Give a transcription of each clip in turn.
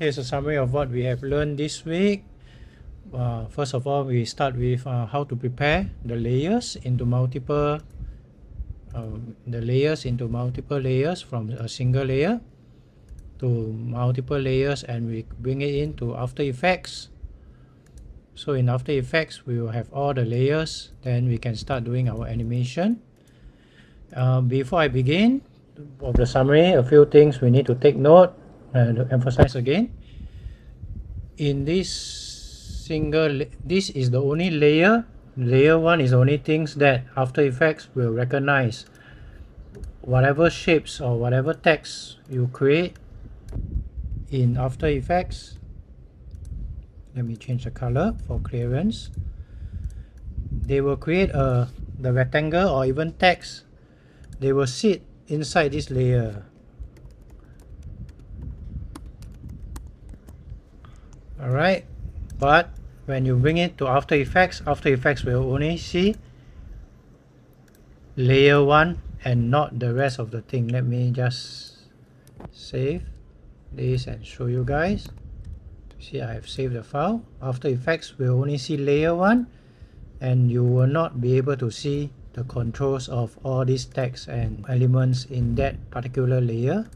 Here's a summary of what we have learned this week. First of all, we start with how to prepare the layers into multiple layers from a single layer to multiple layers, and we bring it into After Effects. So in After Effects, we will have all the layers, then we can start doing our animation. Before I begin of the summary, a few things we need to take note and to emphasize again. In this is the only layer 1 is the only things that After Effects will recognize. Whatever shapes or whatever text you create in After Effects, let me change the color for clearance, they will create the rectangle or even text, they will sit inside this layer. Alright, but when you bring it to After Effects will only see layer 1 and not the rest of the thing. Let me just save this and show you guys. See, I have saved the file. After Effects will only see layer 1, and you will not be able to see the controls of all these text and elements in that particular layer.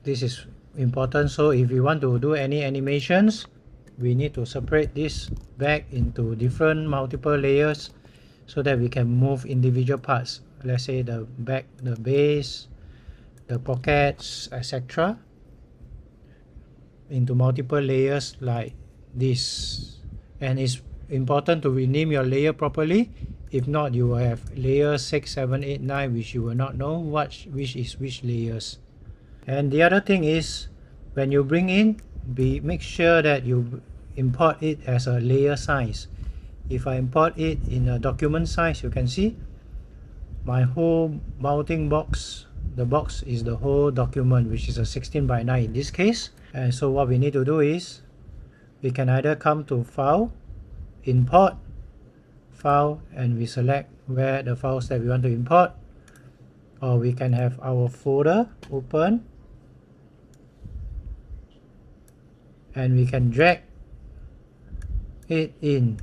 This is important, so if you want to do any animations, we need to separate this back into different multiple layers so that we can move individual parts. Let's say the back, the base, the pockets, etc. into multiple layers like this. And it's important to rename your layer properly. If not, you will have layer 6, 7, 8, 9, which you will not know which is which layers. And the other thing is, when you bring in, make sure that you import it as a layer size. If I import it in a document size, you can see my whole mounting box, the box is the whole document, which is a 16 by 9 in this case. And so what we need to do is, we can either come to File, Import, File, and we select where the files that we want to import, or we can have our folder open and we can drag it in,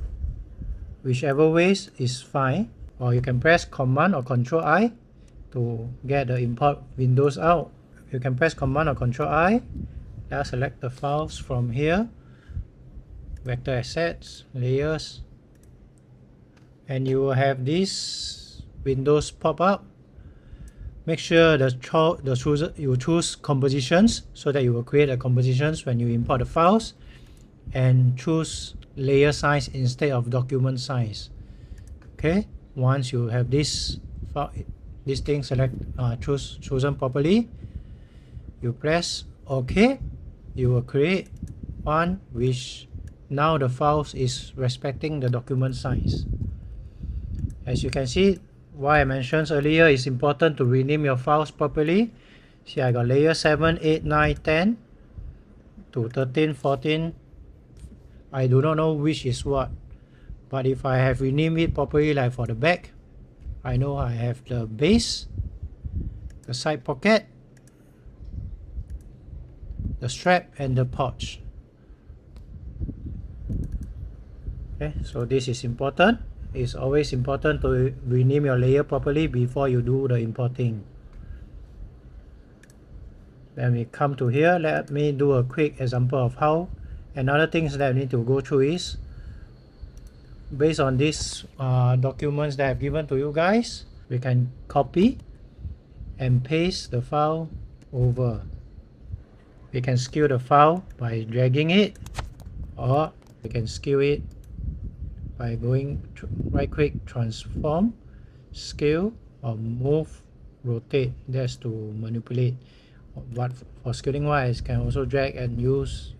whichever ways is fine, or you can press Command or Control I to get the import windows out. You can press Command or Control I. Let's select the files from here, Vector Assets, Layers, and you will have these windows pop up. Make sure you choose compositions so that you will create a compositions when you import the files, and choose layer size instead of document size. Okay, once you have this thing chosen properly, you press OK. You will create one which now the files is respecting the document size. As you can see, what I mentioned earlier, is important to rename your files properly. See, I got layer 7, 8, 9, 10 to 13, 14. I do not know which is what, but if I have renamed it properly, like for the back, I know I have the base, the side pocket, the strap, and the pouch. Okay, so this is important. It's always important to rename your layer properly before you do the importing. Then we come to here. Let me do a quick example of how. Another things that I need to go through is, based on these documents that I've given to you guys, we can copy and paste the file over. We can scale the file by dragging it, or we can scale it by going right click, transform, scale, or move, rotate. That's to manipulate. But for scaling wise, can also drag and use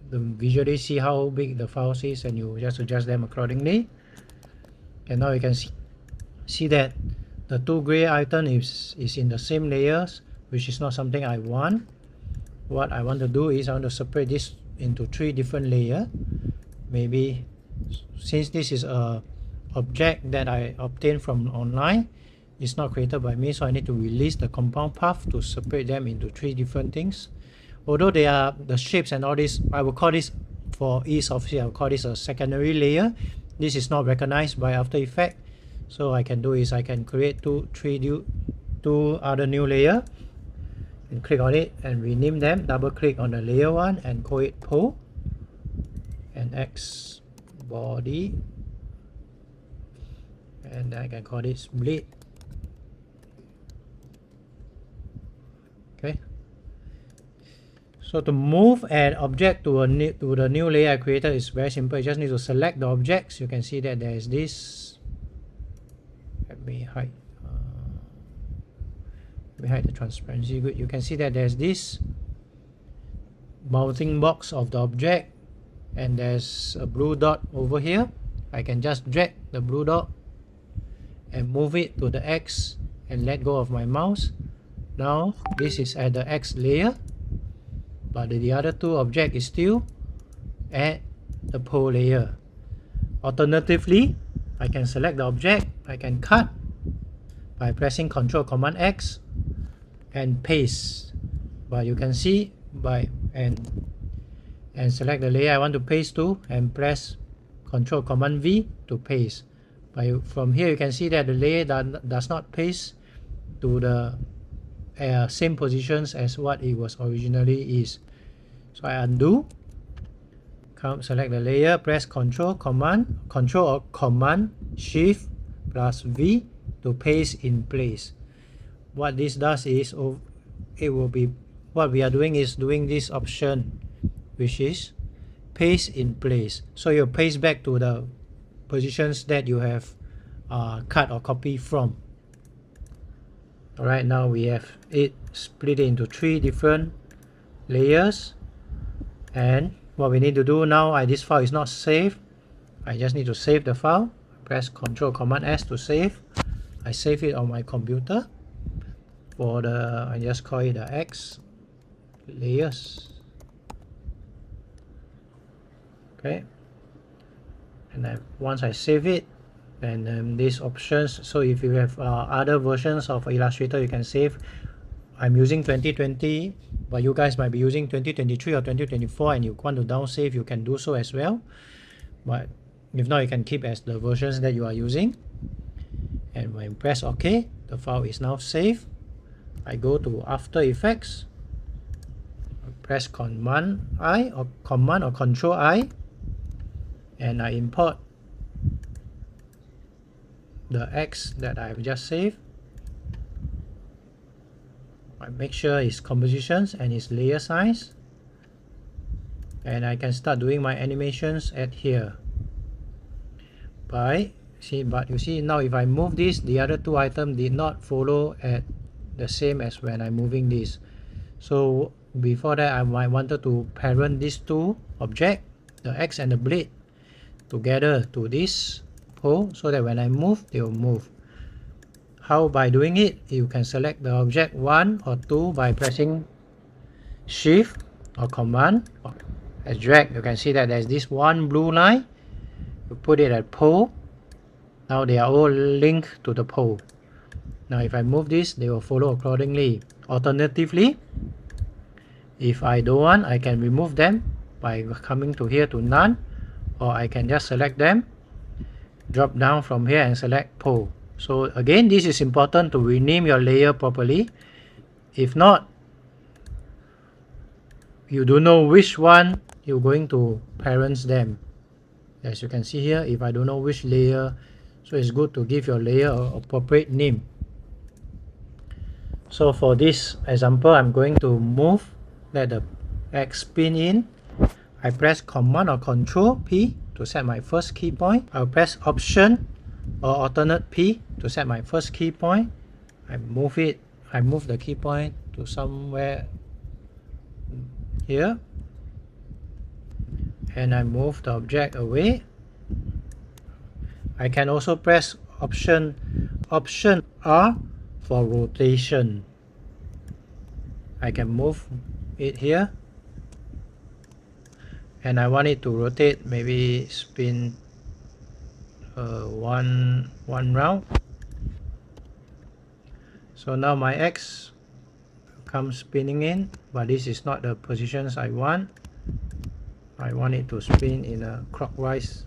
the visually see how big the files is, and you just adjust them accordingly. And now you can see that the two gray items is in the same layers, which is not something I want. What I want to do is I want to separate this into 3 different layers. Maybe since this is a object that I obtained from online, it's not created by me, so I need to release the compound path to separate them into 3 different things. although they are the shapes and all this, I will call this, for ease of it, I will call this a secondary layer. This is not recognized by After Effects. So I can do is I can create two other new layer and click on it and rename them. Double click on the layer one and call it pole and X body, and I can call this blade. Okay. So to move an object to the new layer I created is very simple. You just need to select the objects. You can see that there is this. Let me hide. The transparency. Good. You can see that there's this mounting box of the object, and there's a blue dot over here. I can just drag the blue dot and move it to the X and let go of my mouse. Now this is at the X layer, but the other two object is still at the pole layer. Alternatively, I can select the object. I can cut by pressing Ctrl Command X and paste. But you can see and select the layer I want to paste to and press Ctrl Command V to paste. From here you can see that the layer does not paste to the same positions as what it was originally is. So I undo, select the layer, press Ctrl or Command Shift plus V to paste in place. What this does is it will be, what we are doing is doing this option, which is paste in place. So you paste back to the positions that you have cut or copied from. Alright, now we have it split into 3 different layers, and what we need to do now, this file is not saved. I just need to save the file. Press Ctrl Command S to save. I save it on my computer. For the, I just call it the X layers. Okay, and then once I save it, and these options, so if you have other versions of Illustrator you can save. I'm using 2020, but you guys might be using 2023 or 2024 and you want to down save, you can do so as well. But if not, you can keep as the versions that you are using. And when you press OK, the file is now saved. I go to After Effects, press Command I or Command or Control I, and I import the X that I've just saved. I make sure it's compositions and it's layer size, and I can start doing my animations at here. But you see now, if I move this, the other two items did not follow at the same as when I'm moving this. So before that, I might wanted to parent these two objects, the X and the blade, together to this pole, so that when I move, they will move. How? By doing it, you can select the object 1 or 2 by pressing Shift or Command as drag. You can see that there's this one blue line. You put it at pole. Now they are all linked to the pole. Now if I move this, they will follow accordingly. Alternatively, if I don't want, I can remove them by coming to here to none, or I can just select them, drop down from here and select pole. So again, this is important to rename your layer properly. If not, you don't know which one you're going to parent them. As you can see here, if I don't know which layer, so it's good to give your layer an appropriate name. So for this example, I'm going to move, let the X spin in. I press Command or Control P to set my first key point. I'll press Option or alternate P to set my first key point. I move the key point to somewhere here, and I move the object away. I can also press Option R for rotation. I can move it here, and I want it to rotate, maybe spin one round. So now my X comes spinning in, but this is not the positions I want. I want it to spin in a clockwise,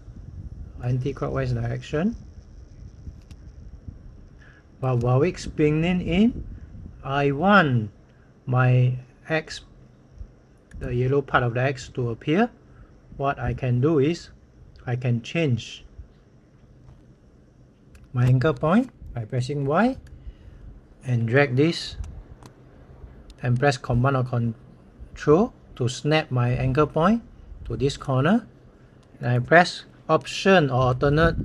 anti-clockwise direction. But while it's spinning in, I want my X, the yellow part of the X, to appear. What I can do is I can change my anchor point by pressing Y and drag this and press Command or Control to snap my anchor point to this corner, and I press Option or alternate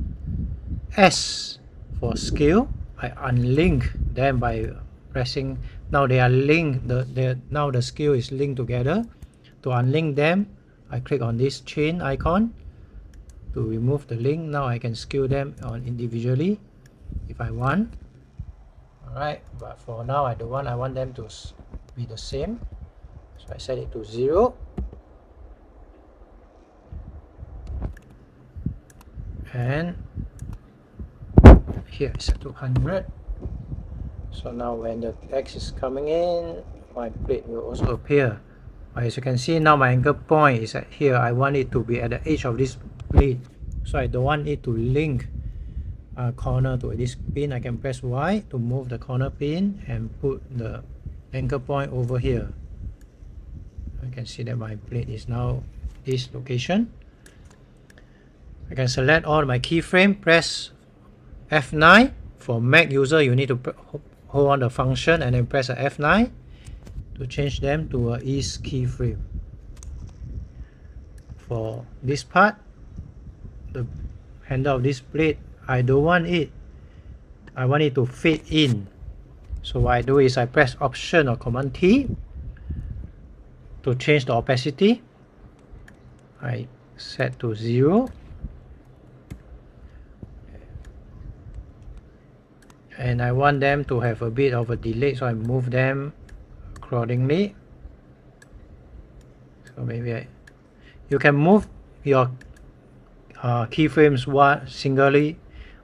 S for scale. I unlink them by pressing, now they are linked, now the scale is linked together. To unlink them, I click on this chain icon to remove the link. Now I can scale them on individually if I want. Alright, but for now I don't want, I want them to be the same. So I set it to 0. And here it's set to 100. So now when the X is coming in, my plate will also appear. As you can see, now my anchor point is at here. I want it to be at the edge of this plate, so I don't want it to link corner to this pin. I can press Y to move the corner pin and put the anchor point over here. I can see that my plate is now this location. I can select all my keyframe, press F9. For Mac user, you need to hold on the function and then press F9 to change them to a ease keyframe. For this part, the handle of this plate, I don't want it, I want it to fade in. So what I do is I press Option or Command T to change the opacity. I set to 0. And I want them to have a bit of a delay, so I move them accordingly. So maybe you can move your keyframes singly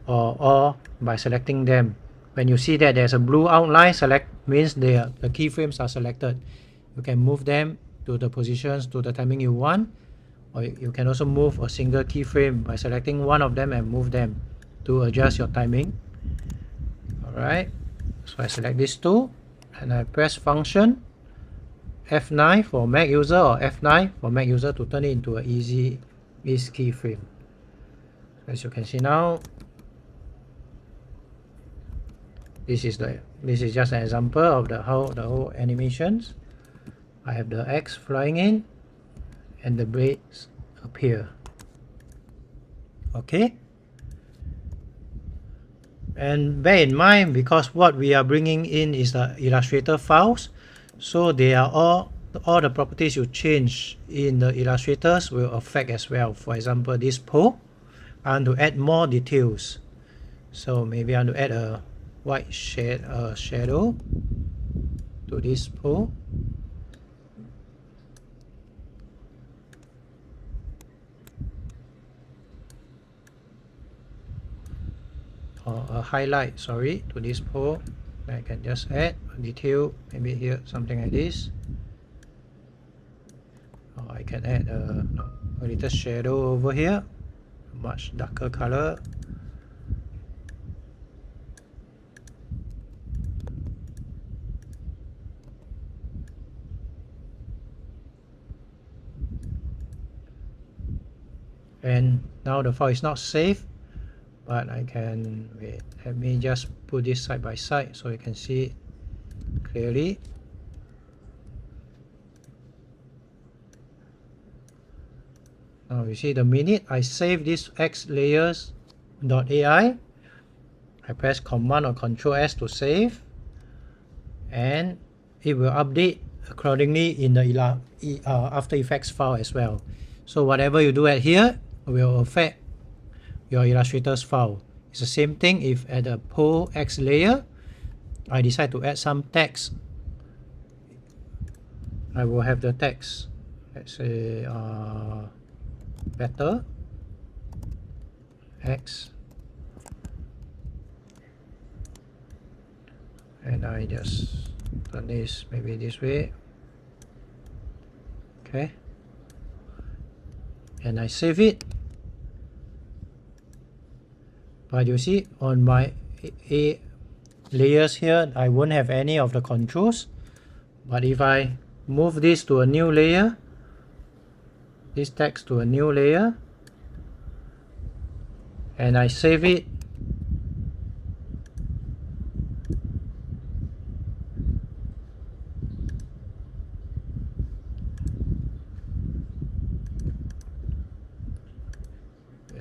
or all by selecting them. When you see that there's a blue outline, select means the keyframes are selected. You can move them to the positions, to the timing you want, or you can also move a single keyframe by selecting one of them and move them to adjust your timing. Alright, so I select these two and I press Function F9 for Mac user or F9 for Mac user to turn it into an ease keyframe. As you can see now, this is just an example of the whole animations. I have the X flying in and the blades appear. Okay. And bear in mind, because what we are bringing in is the Illustrator files, so they are all the properties you change in the Illustrators will affect as well. For example, this pole, I want to add more details. So maybe I want to add a white shadow to this pole. Or a highlight, sorry, to this pole. I can just add a detail, maybe here something like this. Or I can add a little shadow over here, a much darker color. And now the file is not saved, but I can wait. Let me just put this side by side so you can see it clearly. Now you see, the minute I save this X layers.ai, I press Command or Control S to save, and it will update accordingly in the After Effects file as well. So whatever you do at here will affect your Illustrators file. It's the same thing if at the pole X layer, I decide to add some text. I will have the text, let's say better X, and I just turn this maybe this way. Okay, and I save it. But you see on my layers here, I won't have any of the controls. But if I move this to a new layer, this text to a new layer, and I save it,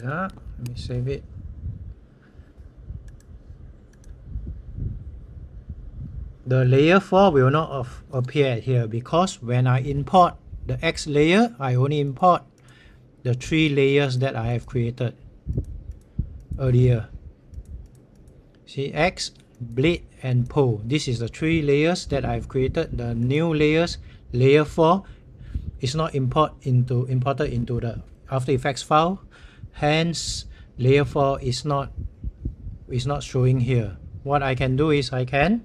let me save it. The layer 4 will not appear here because when I import the X layer, I only import the 3 layers that I have created earlier. See, X, blade and pole. This is the 3 layers that I've created. The new layers, layer 4, is not imported into the After Effects file. Hence, layer 4 is not showing here. What I can do is I can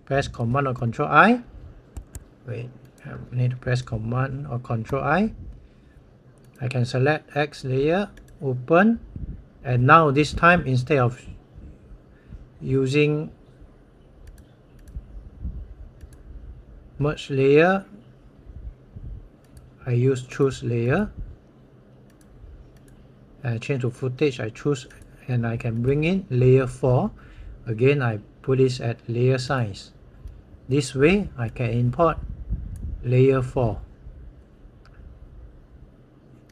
press Command or Control I. Wait, I need to press Command or Control I. I can select X layer, open, and now this time instead of using merge layer, I use choose layer. I change to footage, I choose, and I can bring in layer 4. Again, I put this at layer size. This way, I can import layer 4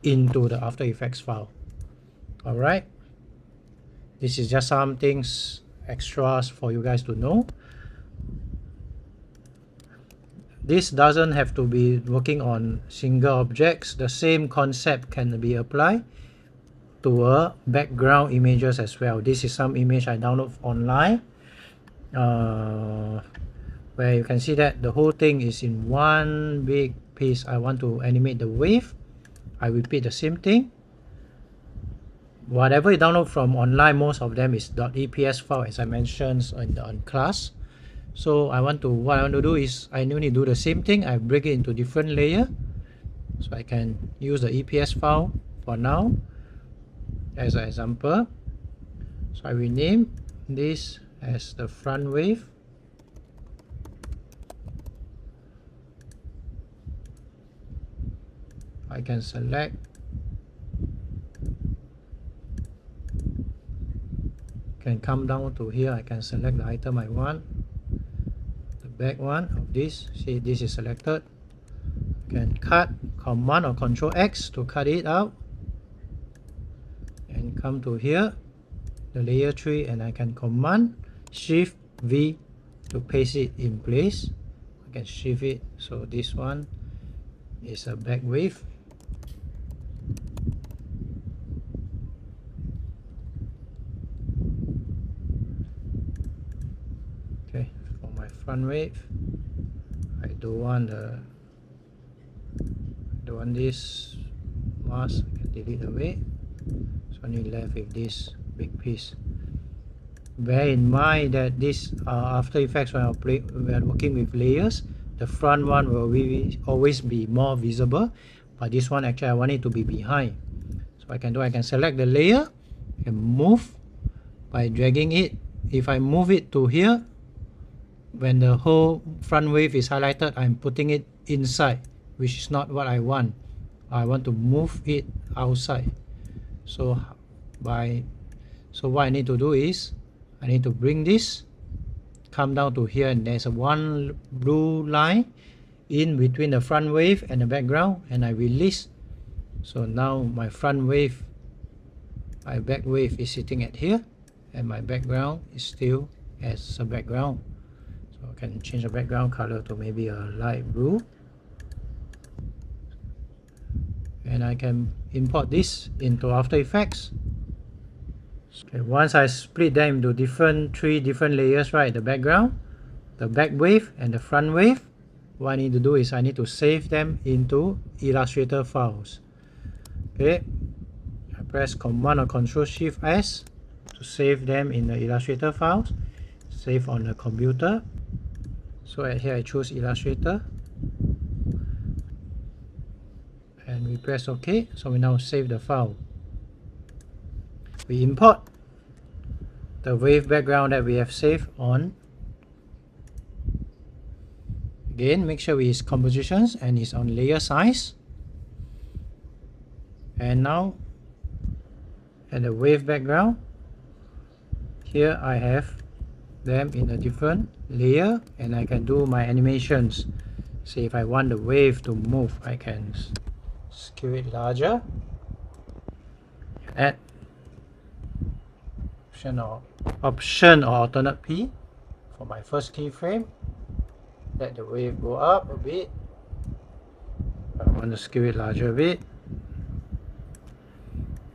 into the After Effects file. Alright, this is just some things extras for you guys to know. This doesn't have to be working on single objects. The same concept can be applied to a background images as well. This is some image I download online, where you can see that the whole thing is in one big piece. I want to animate the wave. I repeat the same thing. Whatever you download from online, most of them is .eps file, as I mentioned on class. So what I want to do is I only do the same thing. I break it into different layer, so I can use the EPS file for now as an example. So I rename this as the front wave. I can select, can come down to here, I can select the item I want, the back one of this. See, this is selected. Can cut, Command or Control X to cut it out, and come to here, the layer 3, and I can Command Shift V to paste it in place. I can shift it, so this one is a back wave. Okay, for my front wave, I don't want this mask. I can delete away. So only left with this big piece. Bear in mind that this After Effects, when we are working with layers, the front one will always be more visible, but this one actually I want it to be behind. So I can select the layer and move by dragging it. If I move it to here, when the whole front wave is highlighted, I'm putting it inside, which is not what I want. I want to move it outside. So what I need to do is I need to bring this, come down to here, and there's a one blue line in between the front wave and the background, and I release. So now my front wave, my back wave is sitting at here, and my background is still as a background. So I can change the background color to maybe a light blue, and I can import this into After Effects. Okay, once I split them into three different layers, right? The background, the back wave, and the front wave. What I need to do is I need to save them into Illustrator files. Okay, I press Command or Control Shift S to save them in the Illustrator files. Save on the computer. So at here I choose Illustrator and we press OK. So we now save the file. We import the wave background that we have saved on. Again, make sure it's compositions and it's on layer size. And now at the wave background, here I have them in a different layer and I can do my animations. Say if I want the wave to move, I can scale it larger. Add option or alternate P for my first keyframe. Let the wave go up a bit. I want to scale it larger a bit.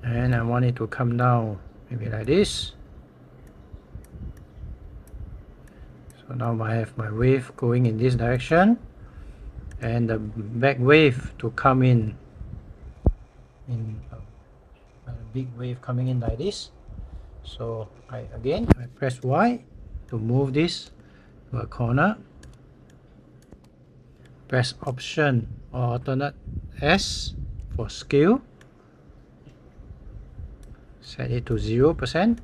And I want it to come down maybe like this. So now I have my wave going in this direction and the back wave to come in a big wave coming in like this. So I press Y to move this to a corner. Press option or alternate S for scale. Set it to 0%.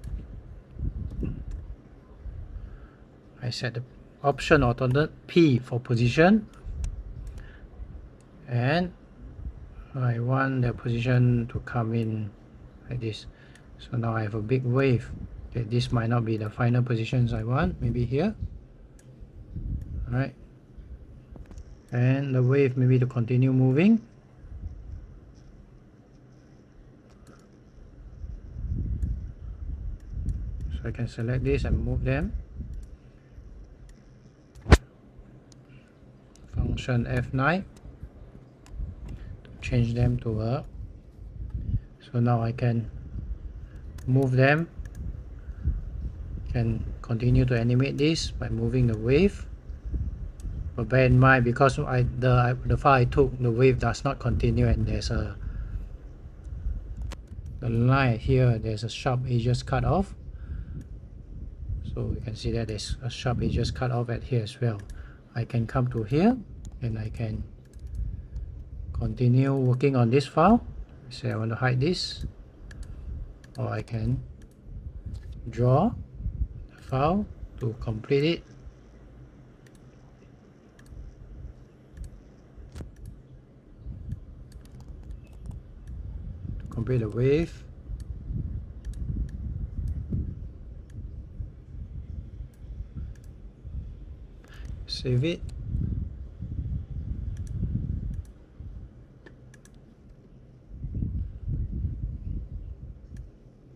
I set the option alternate P for position. And I want the position to come in like this. So now I have a big wave. Okay, this might not be the final positions I want, maybe here. Alright. And the wave maybe to continue moving. So I can select this and move them. Function F9 to change them to a. So now I can move them. Can continue to animate this by moving the wave. But bear in mind, because the file I took, the wave does not continue and there's the line here, there's a sharp edges cut off. So you can see that there's a sharp edges cut off at here as well. I can come to here and I can continue working on this file. Say I want to hide this, or I can draw the file to complete it. To complete the wave. Save it.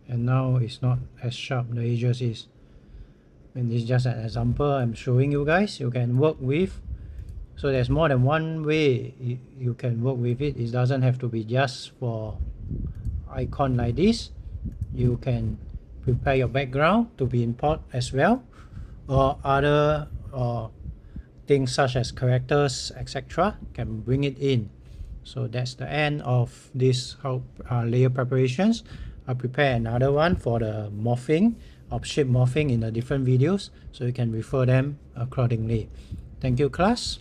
And now it's not as sharp, the edges is. And this is just an example I'm showing you guys. You can work with, so there's more than one way you can work with it. It doesn't have to be just for icon like this. You can prepare your background to be import as well, or other things such as characters, etc. can bring it in. So that's the end of this layer preparations. I'll prepare another one for the morphing of shape morphing in the different videos, so you can refer them accordingly. Thank you, class.